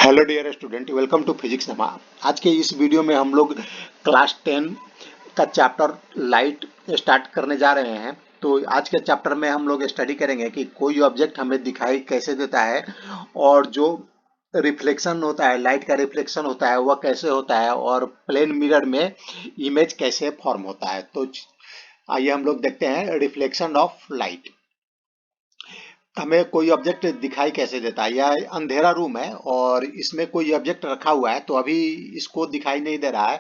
Hello dear student, welcome to physics नमा। आज के इस वीडियो में हम लोग क्लास 10 का चैप्टर लाइट स्टार्ट करने जा रहे हैं। तो आज के चैप्टर में हम लोग स्टडी करेंगे कि कोई ऑब्जेक्ट हमें दिखाई कैसे देता है और जो रिफ्लेक्शन होता है, लाइट का रिफ्लेक्शन होता है वह कैसे होता है और प्लेन मिरर में इमेज कैसे फॉर्म होता है। तो आइए हम लोग देखते हैं रिफ्लेक्शन ऑफ लाइट। हमें कोई ऑब्जेक्ट दिखाई कैसे देता है। यह अंधेरा रूम है और इसमें कोई ऑब्जेक्ट रखा हुआ है, तो अभी इसको दिखाई नहीं दे रहा है।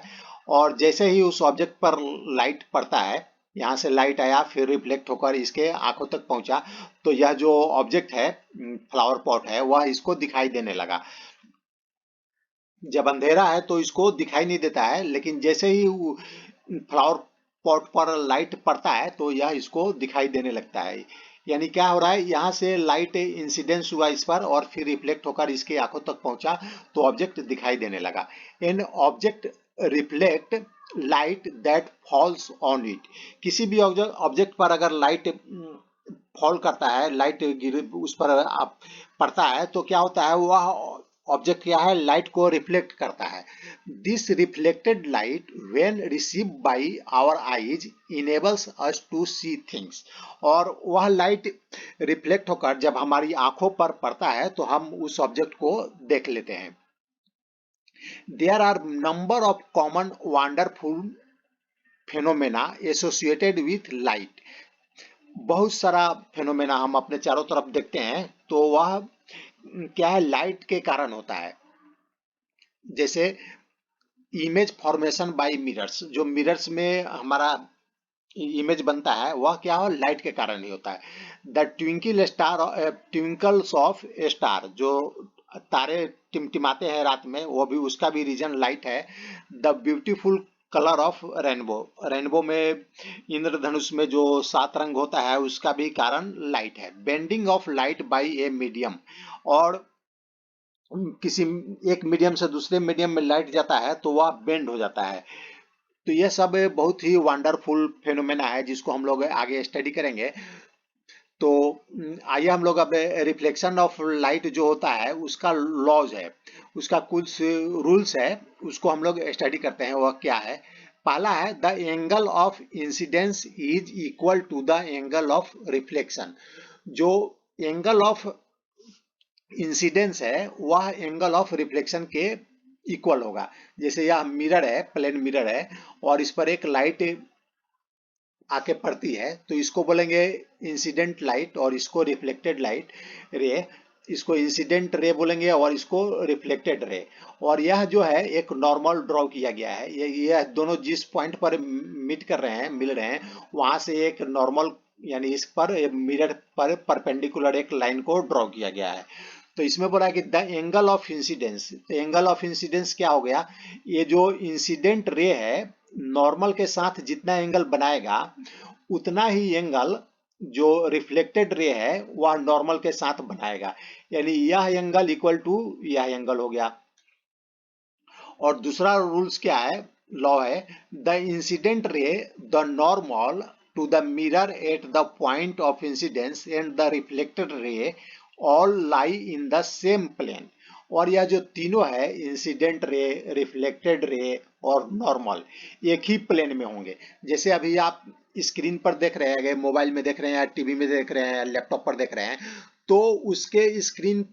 और जैसे ही उस ऑब्जेक्ट पर लाइट पड़ता है, यहाँ से लाइट आया फिर रिफ्लेक्ट होकर इसके आंखों तक पहुंचा, तो यह जो ऑब्जेक्ट है, फ्लावर पॉट है, वह इसको दिखाई देने लगा। जब अंधेरा है तो इसको दिखाई नहीं देता है, लेकिन जैसे ही फ्लावर पॉट पर लाइट पड़ता है तो यह इसको दिखाई देने लगता है। यानी क्या हो रहा है, यहाँ से लाइट इंसिडेंस हुआ इस पर और फिर रिफ्लेक्ट होकर इसके आंखों तक पहुंचा, तो ऑब्जेक्ट दिखाई देने लगा। An object reflect light that falls on it. किसी भी ऑब्जेक्ट पर अगर लाइट फॉल करता है, लाइट गिर उस पर आप पड़ता है, तो क्या होता है, वह ऑब्जेक्ट क्या है, लाइट को रिफ्लेक्ट करता है। This reflected light when receive by our eyes enables us to see things. और वह लाइट रिफ्लेक्ट होकर जब हमारी आंखों पर पड़ता है तो हम उस ऑब्जेक्ट को देख लेते हैं। There are number of common wonderful phenomena associated with light. बहुत सारा फेनोमेना हम अपने चारों तरफ देखते हैं, तो वह क्या है, लाइट के कारण होता है। जैसे इमेज फॉर्मेशन बाय मिरर्स, जो मिरर्स में हमारा इमेज बनता है वह क्या हो, लाइट के कारण ही होता है। द ट्विंकल्स ऑफ स्टार, जो तारे टिमटिमाते हैं रात में, वो भी उसका भी रीजन लाइट है। The beautiful colour of rainbow, rainbow में इंद्रधनुष में जो 7 रंग होता है उसका भी कारण लाइट है। Bending of light by a medium, और किसी एक मीडियम से दूसरे मीडियम में लाइट जाता है तो वह बेंड हो जाता है। तो यह सब बहुत ही वंडरफुल फेनोमेना है जिसको हम लोग आगे स्टडी करेंगे। तो आइए हम लोग अब रिफ्लेक्शन ऑफ लाइट जो होता है उसका लॉज है, उसका कुछ रूल्स है, उसको हम लोग स्टडी करते हैं। वह क्या है, पहला है the angle of incidence is equal to the angle of reflection. जो एंगल ऑफ इंसिडेंस है वह एंगल ऑफ रिफ्लेक्शन के इक्वल होगा। जैसे यह मिरर है, प्लेन मिरर है, और इस पर एक लाइट आके पड़ती है, तो इसको बोलेंगे इंसिडेंट लाइट और इसको रिफ्लेक्टेड लाइट रे। इसको इंसिडेंट रे बोलेंगे और इसको रिफ्लेक्टेड रे। और यह जो है एक नॉर्मल ड्रॉ किया गया है। ये दोनों जिस पॉइंट पर मीट कर रहे हैं, मिल रहे हैं, वहां से एक नॉर्मल, यानी इस पर मिरर पर परपेंडिकुलर एक लाइन को ड्रॉ किया गया है। तो इसमें बोला है कि द एंगल ऑफ इंसिडेंस, तो एंगल ऑफ इंसिडेंस क्या हो गया, ये जो इंसिडेंट रे है नॉर्मल के साथ जितना एंगल बनाएगा उतना ही एंगल जो रिफ्लेक्टेड रे है वह नॉर्मल के साथ बनाएगा। यानी यह एंगल इक्वल टू यह एंगल हो गया। और दूसरा रूल्स क्या है, लॉ है, the incident ray the normal to the mirror at the point of incidence and the reflected ray all lie in the same plane. और यह जो तीनों है, इंसिडेंट रे, रिफ्लेक्टेड रे और नॉर्मल, एक ही प्लेन में होंगे। जैसे अभी आप स्क्रीन पर देख रहे हैं, मोबाइल में देख रहे हैं, टीवी में देख रहे हैं, लैपटॉप पर देख रहे हैं, तो उसके स्क्रीन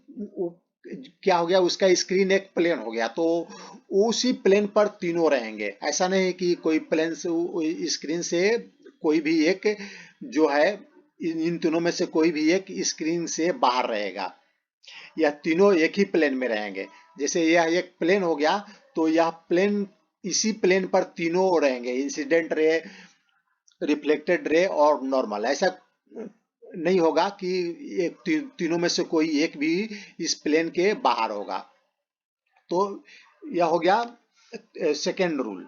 क्या हो गया, उसका स्क्रीन एक प्लेन हो गया, तो उसी प्लेन पर तीनों रहेंगे। ऐसा नहीं कि कोई प्लेन से स्क्रीन से कोई भी एक जो है, इन तीनों में से कोई भी एक स्क्रीन से बाहर रहेगा। यह तीनों एक ही प्लेन में रहेंगे। जैसे यह एक प्लेन हो गया, तो यह प्लेन, इसी प्लेन पर तीनों रहेंगे, इंसिडेंट रे, रिफ्लेक्टेड रे और नॉर्मल। ऐसा नहीं होगा कि एक तीनों में से कोई एक भी इस प्लेन के बाहर होगा। तो यह हो गया सेकेंड रूल।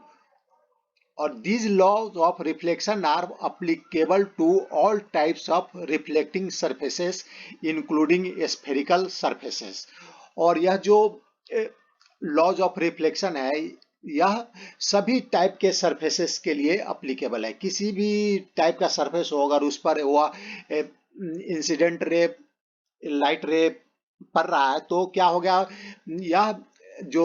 और these laws of reflection are applicable to all types of reflecting surfaces including spherical surfaces। और यह जो लॉज ऑफ रिफ्लेक्शन है, यह सभी टाइप के सरफेसेस के लिए अप्लीकेबल है। किसी भी टाइप का सरफेस हो, अगर उस पर वह इंसिडेंट रे, लाइट रे पड़ रहा है तो क्या हो गया, यह जो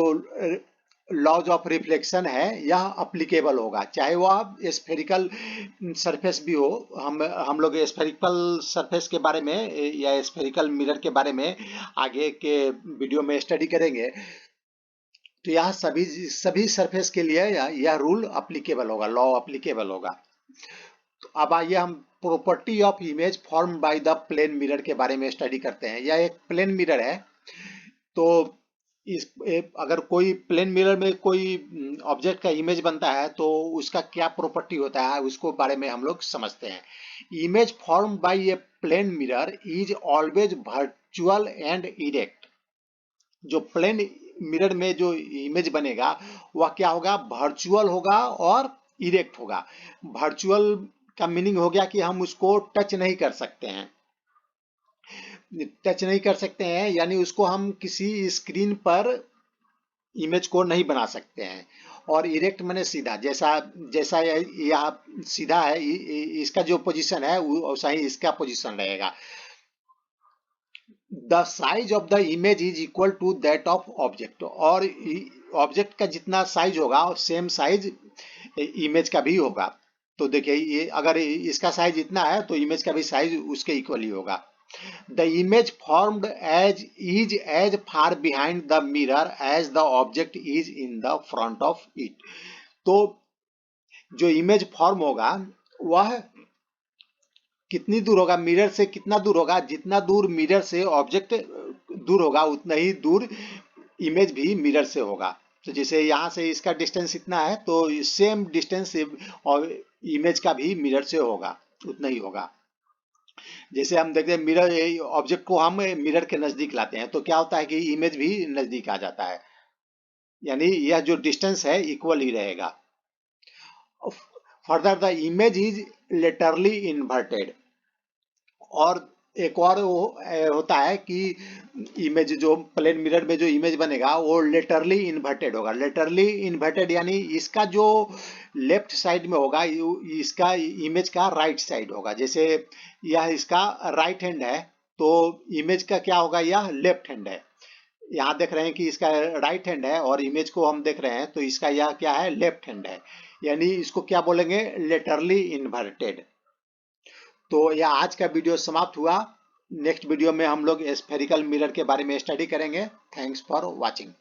लॉज ऑफ रिफ्लेक्शन है यह अप्लीकेबल होगा, चाहे वह स्फेरिकल सरफेस भी हो। हम लोग स्फेरिकल सरफेस के बारे में या स्फेरिकल मिरर के बारे में आगे के वीडियो में स्टडी करेंगे। तो यह सभी सभी सरफेस के लिए यह रूल अप्लीकेबल होगा, लॉ अप्लीकेबल होगा। तो अब आइए हम property of image form by the plane mirror के बारे में स्टडी करते हैं। यह एक प्लेन मिरर है। तो अगर कोई प्लेन मिरर में कोई ऑब्जेक्ट का इमेज बनता है तो उसका क्या प्रॉपर्टी होता है उसको बारे में हम लोग समझते हैं। Image form by a plane mirror is always virtual and erect. जो प्लेन मिरर में जो इमेज बनेगा वह क्या होगा, वर्चुअल होगा और इरेक्ट होगा। वर्चुअल का मीनिंग हो गया कि हम उसको टच नहीं कर सकते हैं, टच नहीं कर सकते हैं यानी उसको हम किसी स्क्रीन पर इमेज को नहीं बना सकते हैं। और इरेक्ट माने सीधा, जैसा जैसा यह सीधा है इसका जो पोजीशन है वैसा ही इसका पोजीशन रहेगा। The size of the image is equal to that of object. और ऑब्जेक्ट का जितना साइज होगा सेम साइज इमेज का भी होगा। तो देखिए ये अगर इसका साइज इतना है तो इमेज का भी साइज उसके इक्वल ही होगा। The image formed as far behind the mirror as the object is in the front of it. तो जो इमेज फॉर्म होगा वह कितनी दूर होगा, मिरर से कितना दूर होगा, जितना दूर मिरर से ऑब्जेक्ट दूर होगा उतना ही दूर इमेज भी मिरर से होगा। तो जैसे यहाँ से इसका डिस्टेंस इतना है तो सेम डिस्टेंस और इमेज का भी मिरर से होगा, उतना ही होगा। जैसे हम देखते हैं मिरर ऑब्जेक्ट को हम मिरर के नजदीक लाते हैं तो क्या होता है कि इमेज भी नजदीक आ जाता है, यानी यह जो डिस्टेंस है इक्वल ही रहेगा। Further the image is laterally inverted. और एक और वो होता है कि इमेज जो प्लेन मिरर में जो इमेज बनेगा वो लेटरली इन्वर्टेड होगा। लेटरली इन्वर्टेड यानी इसका जो लेफ्ट साइड में होगा इसका इमेज का राइट साइड होगा। जैसे यह इसका राइट हैंड है तो इमेज का क्या होगा, यह लेफ्ट हैंड है। यहाँ देख रहे हैं कि इसका राइट हैंड है और इमेज को हम देख रहे हैं तो इसका यह क्या है, लेफ्ट हैंड है, यानी इसको क्या बोलेंगे, लेटरली इन्वर्टेड। तो यह आज का वीडियो समाप्त हुआ। नेक्स्ट वीडियो में हम लोग स्फेरिकल मिरर के बारे में स्टडी करेंगे। Thanks for watching.